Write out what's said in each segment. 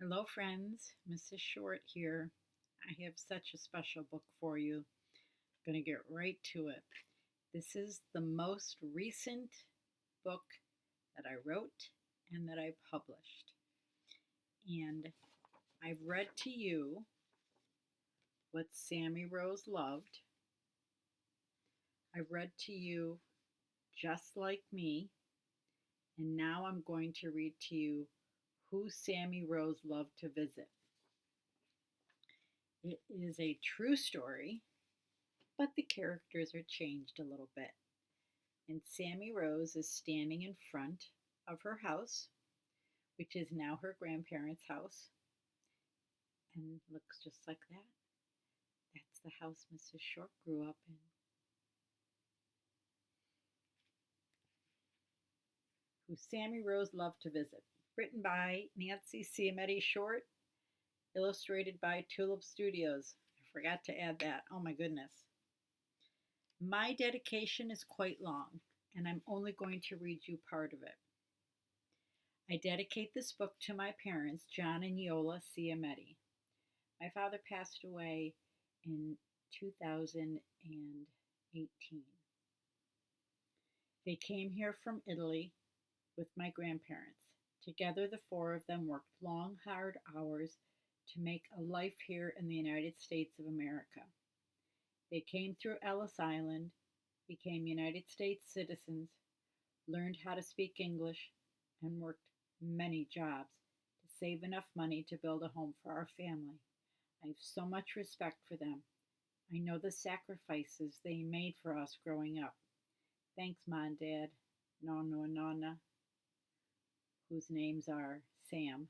Hello, friends. Mrs. Short here. I have such a special book for you. I'm going to get right to it. This is the most recent book that I wrote and that I published. And I've read to you what Sammy Rose loved. I've read to you Just Like Me. And now I'm going to read to you Who Sammy Rose Loved to Visit. It is a true story, but the characters are changed a little bit. And Sammy Rose is standing in front of her house, which is now her grandparents' house, and looks just like that. That's the house Mrs. Short grew up in. Who Sammy Rose Loved to Visit. Written by Nancy Ciammetti Short, illustrated by Tullipstudios. I forgot to add that. Oh my goodness. My dedication is quite long, and I'm only going to read you part of it. I dedicate this book to my parents, John and Yola Ciammetti. My father passed away in 2018. They came here from Italy with my grandparents. Together, the four of them worked long, hard hours to make a life here in the United States of America. They came through Ellis Island, became United States citizens, learned how to speak English, and worked many jobs to save enough money to build a home for our family. I have so much respect for them. I know the sacrifices they made for us growing up. Thanks, Mom and Dad, Nonno and Nonna, whose names are Sam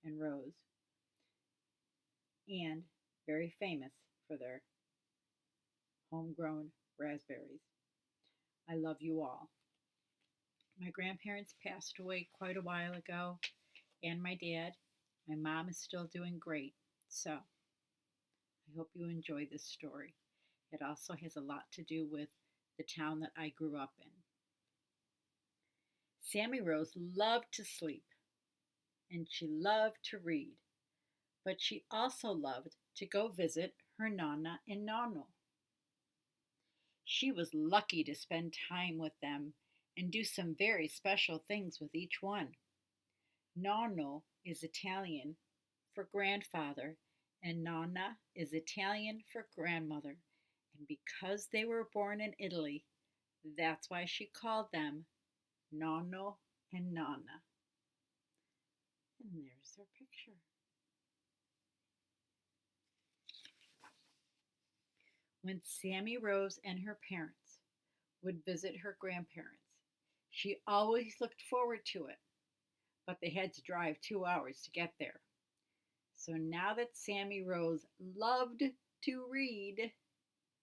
and Rose, and very famous for their homegrown raspberries. I love you all. My grandparents passed away quite a while ago, and my dad. My mom is still doing great, so I hope you enjoy this story. It also has a lot to do with the town that I grew up in. Sammy Rose loved to sleep, and she loved to read, but she also loved to go visit her Nonna and Nonno. She was lucky to spend time with them and do some very special things with each one. Nonno is Italian for grandfather, and Nonna is Italian for grandmother. And because they were born in Italy, that's why she called them Nonno and Nonna. And there's their picture. When Sammy Rose and her parents would visit her grandparents, she always looked forward to it, but they had to drive 2 hours to get there. So now that Sammy Rose loved to read,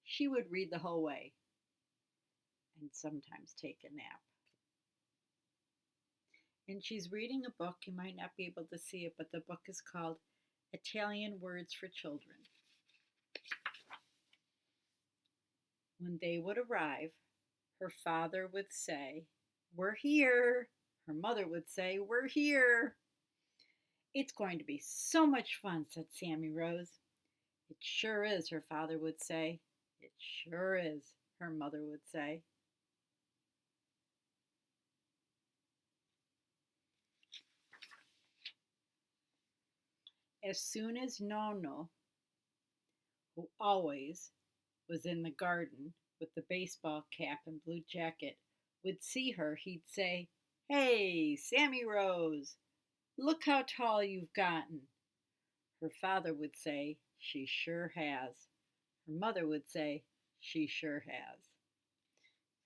she would read the whole way and sometimes take a nap. And she's reading a book. You might not be able to see it, but the book is called Italian Words for Children. When they would arrive, her father would say, "We're here." Her mother would say, "We're here." "It's going to be so much fun," said Sammy Rose. "It sure is," her father would say. "It sure is," her mother would say. As soon as Nonno, who always was in the garden with the baseball cap and blue jacket, would see her, he'd say, "Hey, Sammy Rose, look how tall you've gotten." Her father would say, "She sure has." Her mother would say, "She sure has."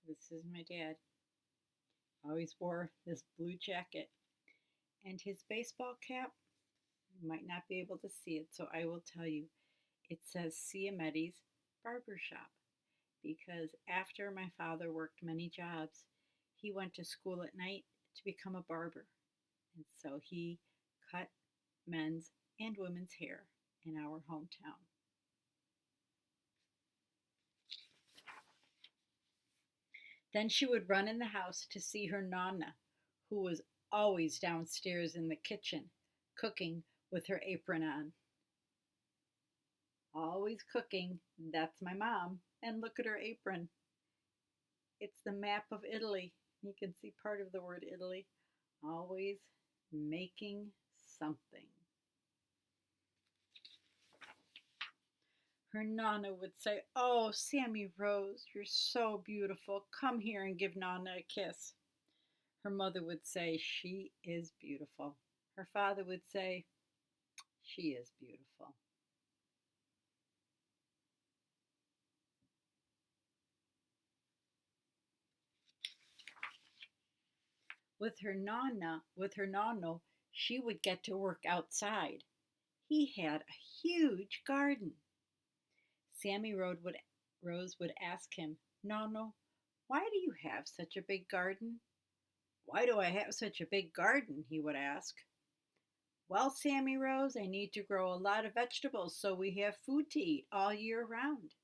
This is my dad. Always wore this blue jacket. And his baseball cap, you might not be able to see it, so I will tell you. It says Ciammetti's Barber Shop, because after my father worked many jobs, he went to school at night to become a barber. And so he cut men's and women's hair in our hometown. Then she would run in the house to see her Nonna, who was always downstairs in the kitchen, cooking with her apron on. Always cooking, that's my mom. And look at her apron. It's the map of Italy. You can see part of the word Italy. Always making something. Her Nonna would say, "Oh, Sammy Rose, you're so beautiful. Come here and give Nonna a kiss." Her mother would say, "She is beautiful." Her father would say, "She is beautiful." With her Nonno, she would get to work outside. He had a huge garden. Rose would ask him, "Nonno, why do you have such a big garden?" "Why do I have such a big garden?" he would ask. "Well, Sammy Rose, I need to grow a lot of vegetables so we have food to eat all year round."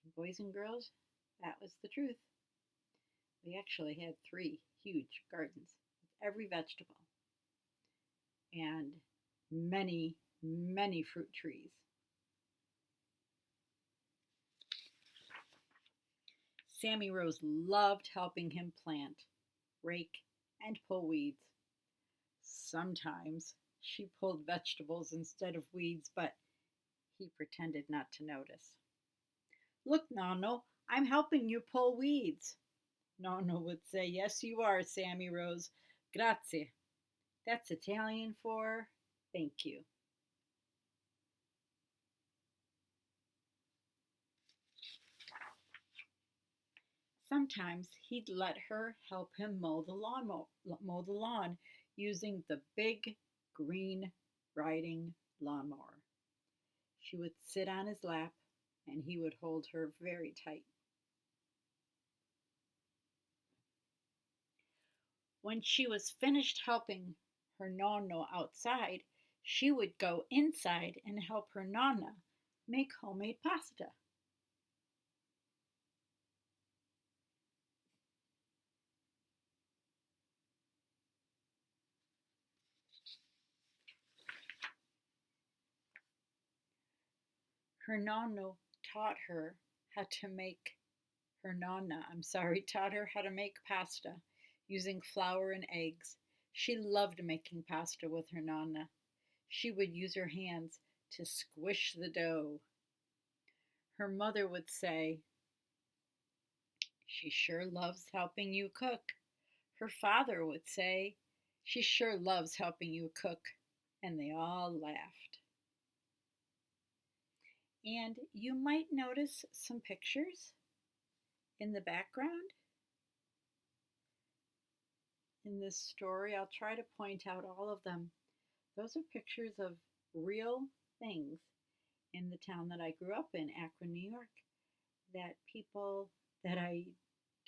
And boys and girls, that was the truth. We actually had 3 huge gardens with every vegetable and many, many fruit trees. Sammy Rose loved helping him plant, rake, and pull weeds. Sometimes she pulled vegetables instead of weeds, but he pretended not to notice. "Look, Nonno, I'm helping you pull weeds." Nonno would say, "Yes, you are, Sammy Rose. Grazie. That's Italian for thank you." Sometimes he'd let her help him mow the lawn using the big green riding lawnmower. She would sit on his lap and he would hold her very tight. When she was finished helping her nonno outside, she would go inside and help her nonna make homemade pasta. Her nonno taught her how to make her nonna, taught her how to make pasta using flour and eggs. She loved making pasta with her nonna. She would use her hands to squish the dough. Her mother would say, "She sure loves helping you cook." Her father would say, "She sure loves helping you cook." And they all laughed. And you might notice some pictures in the background in this story. I'll try to point out all of them. Those are pictures of real things in the town that I grew up in, Akron, New York, that people that I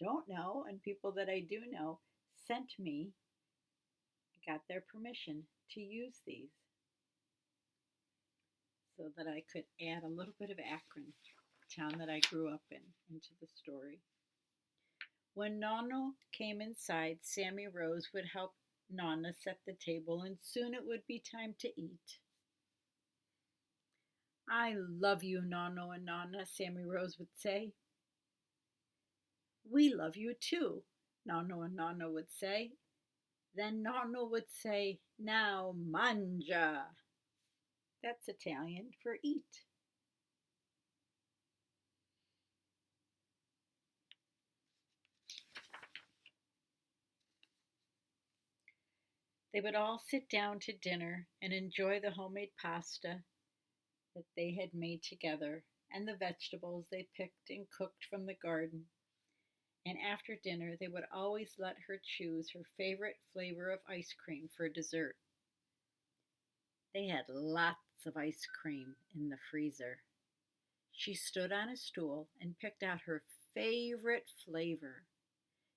don't know and people that I do know sent me. I got their permission to use these so that I could add a little bit of Akron, the town that I grew up in, into the story. When Nonno came inside, Sammy Rose would help Nonna set the table, and soon it would be time to eat. "I love you, Nonno and Nonna," Sammy Rose would say. "We love you too," Nonno and Nonna would say. Then Nonno would say, "Now mangia." That's Italian for eat. They would all sit down to dinner and enjoy the homemade pasta that they had made together and the vegetables they picked and cooked from the garden. And after dinner, they would always let her choose her favorite flavor of ice cream for dessert. They had lots of ice cream in the freezer. She stood on a stool and picked out her favorite flavor.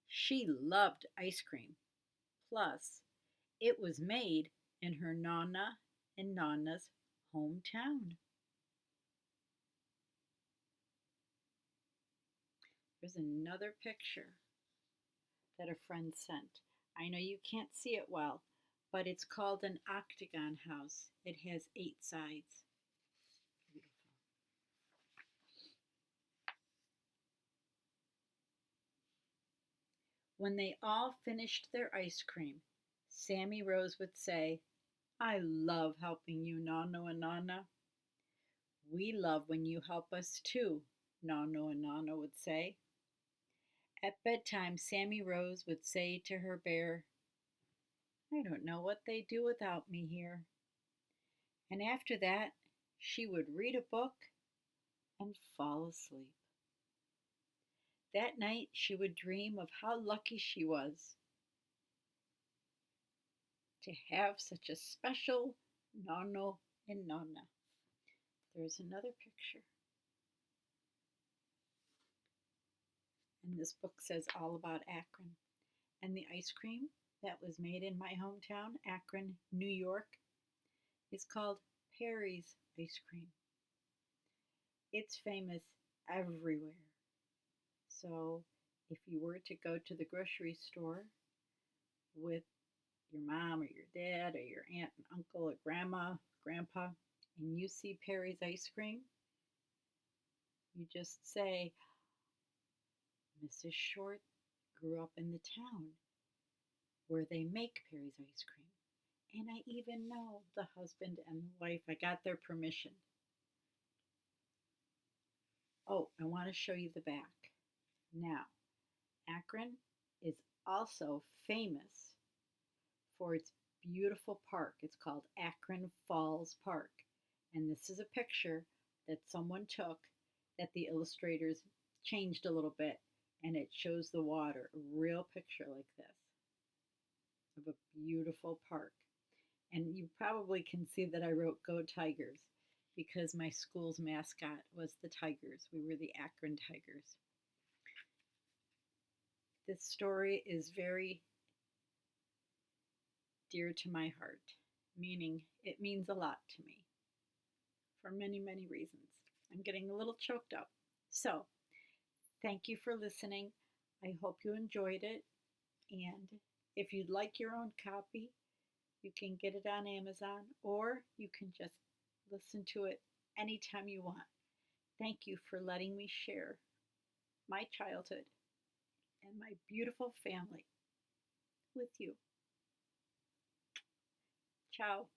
She loved ice cream. Plus, it was made in her Nonna and Nonna's hometown. There's another picture that a friend sent. I know you can't see it well, but it's called an octagon house. It has 8 sides. Beautiful. When they all finished their ice cream, Sammy Rose would say, I love helping you, Nonno and Nonna. We love when you help us too, Nonno and Nonna would say. At bedtime, Sammy Rose would say to her bear, I don't know what they do without me here. And after that, she would read a book and fall asleep. That night, she would dream of how lucky she was to have such a special Nonno and Nonna. There's another picture. And this book says all about Akron. And the ice cream that was made in my hometown, Akron, New York, is called Perry's ice cream. It's famous everywhere. So if you were to go to the grocery store with your mom or your dad or your aunt and uncle or grandma, grandpa, and you see Perry's ice cream, you just say, Mrs. Short grew up in the town where they make Perry's ice cream. And I even know the husband and the wife. I got their permission. Oh, I want to show you the back. Now, Akron is also famous for its beautiful park. It's called Akron Falls Park. And this is a picture that someone took that the illustrators changed a little bit, and it shows the water, a real picture like this of a beautiful park. And you probably can see that I wrote Go Tigers because my school's mascot was the Tigers. We were the Akron Tigers. This story is very dear to my heart, meaning it means a lot to me for many, many reasons. I'm getting a little choked up. So, thank you for listening. I hope you enjoyed it. And if you'd like your own copy, you can get it on Amazon or you can just listen to it anytime you want. Thank you for letting me share my childhood and my beautiful family with you. Ciao.